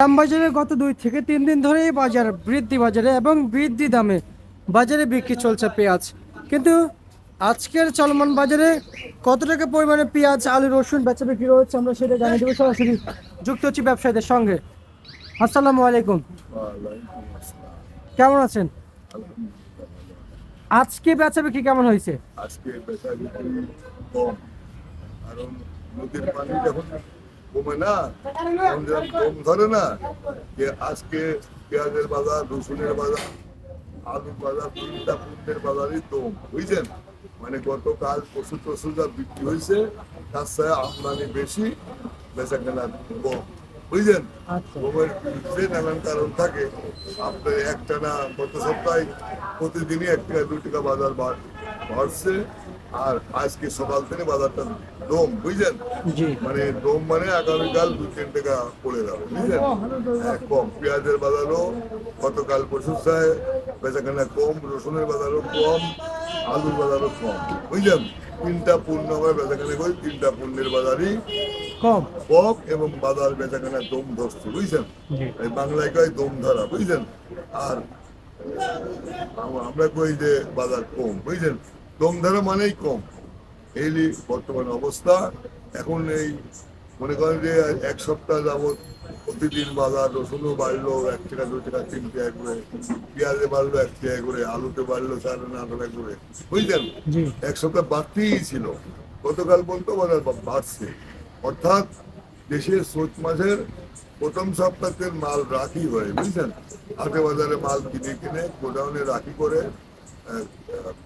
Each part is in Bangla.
শ্যামবাজারে গত 2 থেকে 3 দিন ধরেই বাজারে এবং বৃদ্ধি দামে বাজারে বিক্রি চলছে পেঁয়াজ। কিন্তু আজকের চলমান বাজারে কত টাকা পরিমাণে পেঁয়াজ, আলু, রসুন বেচা বিক্রি রয়েছে আমরা সেটা জানিয়ে দেবো। সরাসরি যুক্ত হচ্ছি ব্যবসায়ীদের সঙ্গে। আসসালামু আলাইকুম, কেমন আছেন? আজকে বেচা বিক্রি কেমন হয়েছে? আজকে বেচা বিক্রি কম, কারণ নদীর পানি যখন কমে না, তখন যখন কম ধরে না, যে আজকে পেঁয়াজের বাজার, রসুনের বাজার, আলুর বাজার, তিনটা পণ্যের বাজারই কম, বুঝছেন? মানে গতকাল পশু যা বিক্রি হয়েছে তার সাথে আমদানি বেশি, বেচা কেনা কম, বুঝলেন? কমের পিছনে নানান কারণ থাকে। আপনার একটানা গত সপ্তাহে প্রতিদিনই 1 টাকা 2 টাকা বাজার বাড়ছে, আর আজকে সকাল থেকে বাজারটা দম, বুঝলেন? মানে দম মানে আগামীকাল 2-3 টাকা পড়ে যাবে, বুঝলেন? কম পেঁয়াজের বাজারও গতকাল পরশু বেচাকেনা কম, রসুনের বাজারও কম, আলুর বাজারও কম, বুঝলেন? তিনটা পণ্য আমরা বেচাকেনা করি, তিনটা পণ্যের বাজারই কম কম এবং বাজার বেচাকেনা দম ধরছে, বুঝছেন? এই বাংলায় কয় দম ধরা, বুঝছেন? আর আমরা কই যে বাজার কম, বুঝছেন? দম ধরা মানেই কম, এই বর্তমান অবস্থা। এখন এই মনে করেন যে 1 সপ্তাহ যাবৎ প্রতিদিন বাজার, রসুনও বাড়লো 1 টাকা 2 টাকা 3 টাকা করে, পেঁয়াজে বাড়লো 1 টাকা করে, আলুতে বাড়লো 8.5 টাকা করে, বুঝলেন? 1 সপ্তাহ বাড়তেই ছিল, গতকাল পর্যন্ত বাজার বাড়ছে। অর্থাৎ দেশের চৈত মাসের প্রথম সপ্তাহের মাল রাখি হয়, বুঝছেন? হাটে বাজারে মাল কিনে গোডাউনে রাখি করে,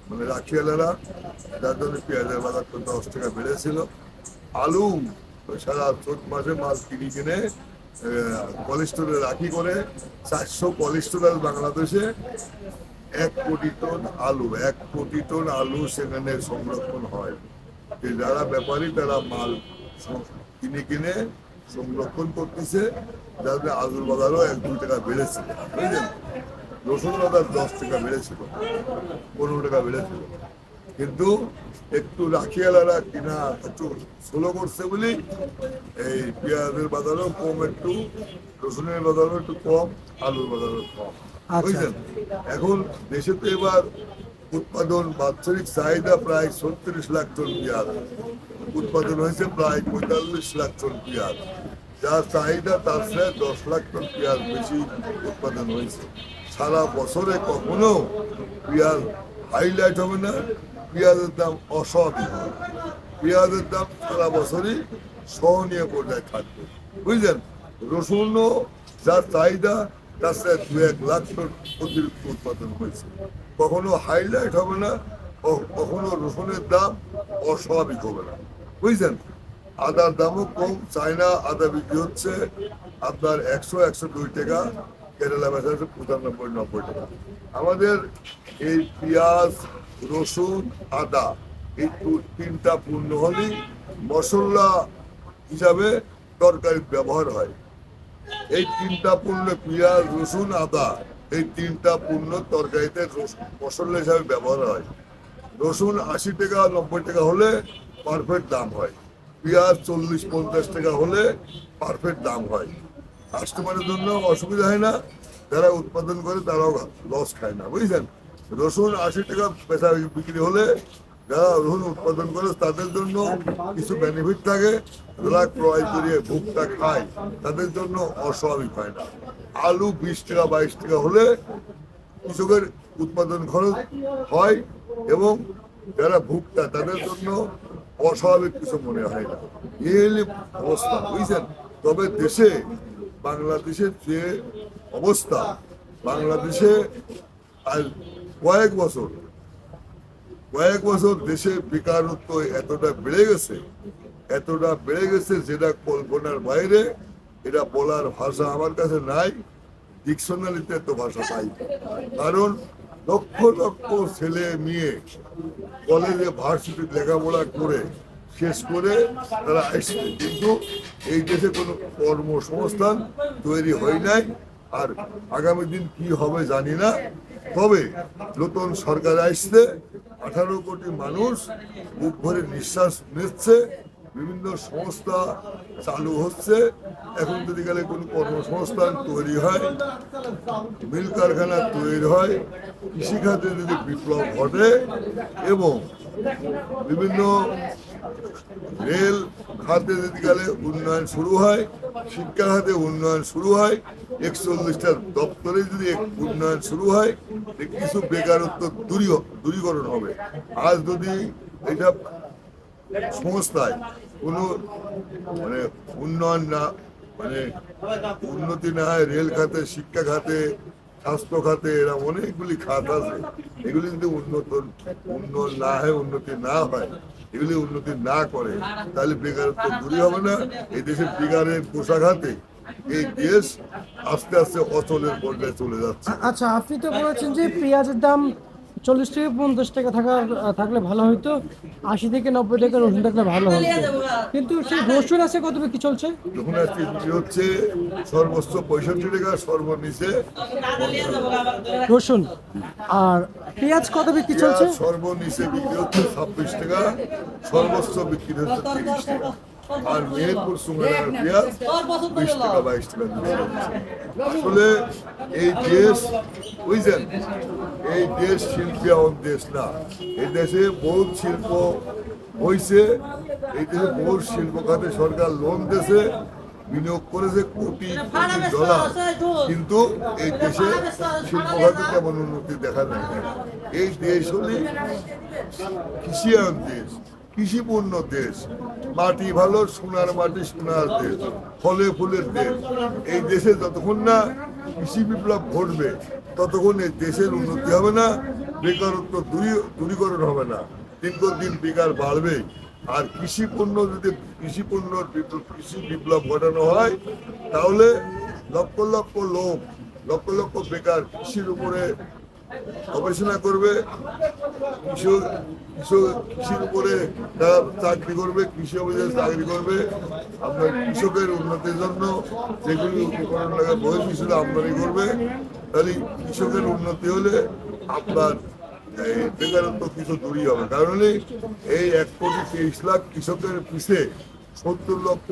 মানে রাখিয়ালারা, যার জন্য পেঁয়াজের বাজার তো 10 টাকা বেড়েছিল। আলু সারা চৈত মাসে মাল কিনে কোলেস্টোরে রাখি করে 400 কোলেস্টোরাল বাংলাদেশে 1 কোটি টন আলু, 1 কোটি টন আলু সেখানে সংরক্ষণ হয়। যারা ব্যাপারী তারা মাল কিনে সংরক্ষণ করতেছে, যাদের আলুর বাজারও 1-2 টাকা বেড়েছিল, বুঝলেন? রসুন বাজার 10 টাকা বেড়েছিল, 15 টাকা বেড়েছিল, কিন্তু একটু রাখিয়ালারা কিনা একটু স্লো করছে বলি এই পেঁয়াজের বাজারও কম, একটু রসুনের বাজারও একটু কম, আলুর বাজারও কম, বুঝলেন? এখন দেশে তো এবার উৎপাদন বাৎসরিক চাহিদা প্রায় 36 লাখ টন পেঁয়াজ উৎপাদন হয়েছে, প্রায় 45 লাখ টন পেঁয়াজ, যার চাহিদা তার চেয়ে 10 লাখ টন পেঁয়াজ বেশি উৎপাদন হয়েছে। সারা বছরে কখনো পেঁয়াজ হাইলাইট হবে না, পেঁয়াজের দাম অস্বাভাবিক হবে, পেঁয়াজের দাম সারা বছরই সহনীয় পর্যায়ে থাকবে, বুঝলেন? রসুনও যার চাহিদা তার সাথে 2-1 লাখ টন অতিরিক্ত উৎপাদন হয়েছে, কখনো হাইলাইট হবে না, কখনো রসুনের দাম অস্বাভাবিক হবে না, বুঝলেন? আদার দামও কম, চায়না আদা বিক্রি হচ্ছে আপনার 100-102 টাকা, কেরালা বেচা হচ্ছে 95-90 টাকা। আমাদের এই পেঁয়াজ, রসুন, আদা, এই তিনটা পণ্য হলেই মশলা হিসাবে তরকারির ব্যবহার হয়। এই তিনটা পণ্য, পেঁয়াজ, রসুন, আদা, এই তিনটা পণ্য তরকারিতে মশলা হিসাবে ব্যবহার হয়। রসুন 80 টাকা 90 টাকা হলে পারফেক্ট দাম হয়, পেঁয়াজ 40-50 টাকা হলে পারফেক্ট দাম হয়। কাস্টমারের জন্য অসুবিধা হয় না, যারা উৎপাদন করে তারাও লস খায় না, বুঝলেন? রসুন 80 টাকা পেশা বিক্রি হলে যারা রসুন উৎপাদন করে তাদের জন্য কিছু বেনিফিট থাকে, যারা ক্রয় করিয়ে ভুগটা খায় তাদের জন্য অস্বাভাবিক হয় না। আলু 20 টাকা 22 টাকা হলে কৃষকের উৎপাদন খরচ হয় এবং যারা ভুগটা তাদের জন্য অস্বাভাবিক কিছু মনে হয় না, এই অবস্থা, বুঝছেন? তবে দেশে, বাংলাদেশের যে অবস্থা, বাংলাদেশে আজ কয়েক বছর দেশে বেকারত্ব এতটা বেড়ে গেছে যেটা কল্পনার বাইরে। এটা বলার ভাষা আমার কাছে নাই, ডিকশনারিতে এত ভাষা নাই, কারণ লক্ষ লক্ষ ছেলে মেয়ে কলেজে ভার্সিটি লেখাপড়া করে শেষ করে তারা আসছে, কিন্তু এই দেশে কোনো কর্মসংস্থান তৈরি হয় নাই, আর আগামী দিন কি হবে জানি না। তবে নতুন সরকার আসছে, 18 কোটি মানুষ বুক ভরে নিঃশ্বাস নিচ্ছে, বিভিন্ন সংস্থা চালু হচ্ছে। এখন যদি গেলে কোনো কর্মসংস্থান তৈরি হয়, মিল কারখানা তৈরি হয়, কৃষিখাতে যদি বিপ্লব ঘটে এবং বিভিন্ন রেল খাতে যদি গেলে উন্নয়ন শুরু হয়, শিক্ষা খাতে উন্নয়ন শুরু হয়, 41টা দপ্তরে যদি উন্নয়ন শুরু হয়, কিছু বেকারত্ব দূরীকরণ হবে। আজ যদি এটা সংস্থায় কোনো মানে উন্নয়ন না মানে উন্নতি না হয়, রেল খাতে, শিক্ষা খাতে, স্বাস্থ্য খাতে, এরা অনেকগুলি খাত আছে, এগুলি যদি উন্নয়ন না হয়, উন্নতি না হয়, এগুলি উন্নতি না করে, তাহলে বেকারত্ব দূরই হবে না। এই দেশের বেকারের পোশাখাতে এই দেশ আস্তে আস্তে অচলের পর্যায়ে চলে যাচ্ছে। আচ্ছা, আপনি তো বলেছেন যে পেঁয়াজের দাম 40 থেকে 50 টাকা থাকলে ভালো হতো, 80 থেকে 90 টাকা রসুন থাকলে ভালো হতো, কিন্তু সেই রসুন আছে কত বিক্রি চলছে? যখন আজকে বিক্রি হচ্ছে সর্বোচ্চ 65 টাকা, সর্বনিচে রসুন। আর পেঁয়াজ কত বিক্রি চলছে? পেঁয়াজ সর্বনিচে বিক্রি হচ্ছে 26 টাকা, সর্বোচ্চ বিক্রি হচ্ছে 30 টাকা। আর মেহেরপুর সুঙ্গারের পেঁয়াজ 20 টাকা 22 টাকা বিক্রি হচ্ছে। আসলে এই দেশ বুঝছেন, এই দেশ শিল্পায়ন দেশ না। এই দেশে বহুত শিল্প হয়েছে, এই দেশে বহু শিল্প খাতে সরকার লোন দিয়েছে, বিনিয়োগ করেছে কোটি কোটি ডলার, কিন্তু এই দেশে শিল্প খাতে তেমন উন্নতি দেখা যায় না। এই দেশ হলে কৃষিয়ায়ন দেশ, কৃষিপূর্ণ দেশ, মাটি ভালো, সোনার মাটি, সোনার দেশ, ফলে ফুলের দেশ। এই দেশে যতক্ষণ না কৃষি বিপ্লব ঘটবে ততক্ষণ এই দেশের উন্নতি হবে না, বেকারত্ব দূরীকরণ হবে না, দিন বেকার বাড়বে। আর কৃষি বিপ্লব ঘটানো হয়, তাহলে লক্ষ লক্ষ লোক, লক্ষ লক্ষ বেকার কৃষির উপরে গবেষণা করবে, কৃষির উপরে তারা চাকরি করবে, কৃষি অফিসে চাকরি করবে। আপনার কৃষকের উন্নতির জন্য যেগুলি উপকরণ লাগে বহির্বিশ্ব আমদানি করবে, তাহলে কৃষকের উন্নতি হলে আপনার এই বেকারত্ব কিছু দূরই হবে। কারণ এই 1,23,00,000 কৃষকের পিছে 70 লক্ষ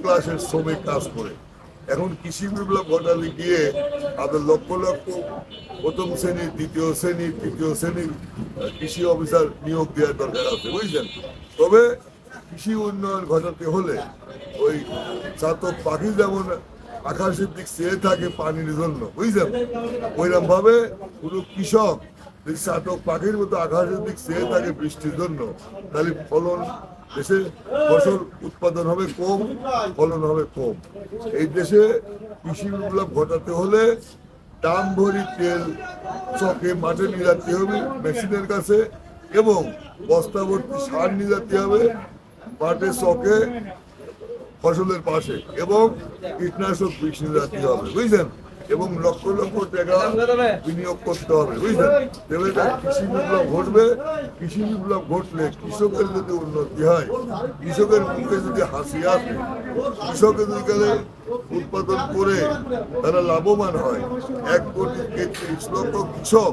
ক্লাসের শ্রমিক কাজ করে। এখন কৃষি বিপ্লব ঘটালে গিয়ে তাদের লক্ষ লক্ষ প্রথম শ্রেণীর, দ্বিতীয় শ্রেণীর, তৃতীয় শ্রেণীর কৃষি অফিসার নিয়োগ দেওয়ার দরকার আছে, বুঝলেন। তবে কৃষি উন্নয়ন ঘটাতে হলে ওই চাতক পাখি যেমন আকাশের দিক চেয়ে থাকে পানির জন্য, বুঝলেন, ওইরকম ভাবে কোনো কৃষক যদি চাতক পাখির মতো আকাশের দিক চেয়ে থাকে বৃষ্টির জন্য, তাহলে দেশে ফসল উৎপাদন হবে কম, ফলন হবে কম। এই দেশে কৃষি বিপ্লব ঘটাতে হলে দাম ভরি তেল চকে মাঠে নিয়ে যেতে হবে মেশিনের কাছে, এবং বস্তা ভর্তি সার নিয়ে যেতে হবে মাঠে চকে ফসলের পাশে, এবং কীটনাশক বিষ নিয়ে যেতে হবে, বুঝলেন, এবং লক্ষ লক্ষ টাকা বিনিয়োগ করতে হবে, বুঝলেন। তবে কৃষি বিপ্লব ঘটবে। কৃষি বিপ্লব ঘটলে কৃষকের যদি উন্নতি হয়, কৃষকের মুখে যদি হাসি আসে, কৃষকের যদি গেলে উৎপাদন করে তারা লাভবান হয়, 1,33,00,000 কৃষক